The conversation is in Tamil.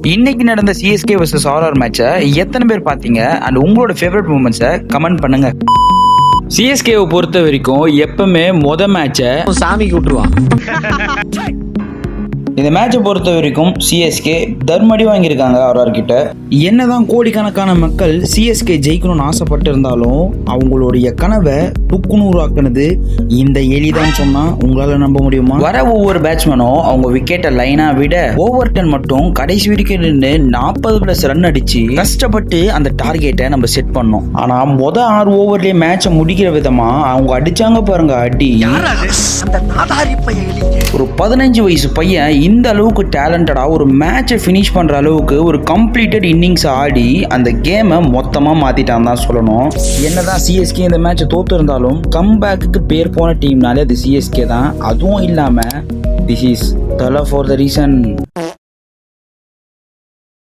இன்னைக்கு நடந்த சிஎஸ்கே vs ஆர்ஆர் மேட்சை எத்தனை பேர் பார்த்தீங்க அண்ட் உங்களோட ஃபேவரட் மூமெண்ட்ஸை கமெண்ட் பண்ணுங்க. சிஎஸ்கேவை பொறுத்த வரைக்கும் எப்பவுமே மேட்சை சாமிக்கு விட்டுருவான். இந்த மேட்சை பொறுத்த வரைக்கும் சிஎஸ்கே தர்மடி வாங்கியிருக்காங்க ஆர்ஆர் கிட்ட. என்னதான் கோடிக்கணக்கான மக்கள் சிஎஸ்கே ஜெயிக்கணும்னு ஆசைப்பட்டு இருந்தாலும் அவங்களுடைய கனவை துக்குநூறாக்குனது இந்த எலிதான் சொன்னா உங்களால நம்ப முடியுமா? வர ஒவ்வொரு பேட்ஸ்மேனும் அவங்க விக்கெட்டை லைனா விட ஓவர் 10 மட்டும் கடைசி வரைக்கும் நின்று 40+ ரன் அடிச்சு கஷ்டப்பட்டு அந்த டார்கெட்டை நம்ம செட் பண்ணோம். ஆனா 6 ஓவர்லயே மேட்சை முடிக்கிற விதமா அவங்க அடிச்சாங்க பாருங்க அடி. ஒரு 15 வயசு பையன் இந்த அளவுக்கு டேலண்டடா ஒரு மேட்சை ஃபினிஷ் பண்ற அளவுக்கு ஒரு கம்ப்ளீட்டட் இன்னிங்ஸ் ஆடி அந்த கேமை மொத்தமா மாத்திட்டான் தான் சொல்லணும். என்னதான் சிஎஸ்கே இந்த மேட்சை தோத்து இருந்தாலும் கம்பேக்கு பேர் போன டீம்னாலே அது சிஎஸ்கே தான். அதுவும் இல்லாம திஸ் இஸ் தல ஃபார் த ரீசன்.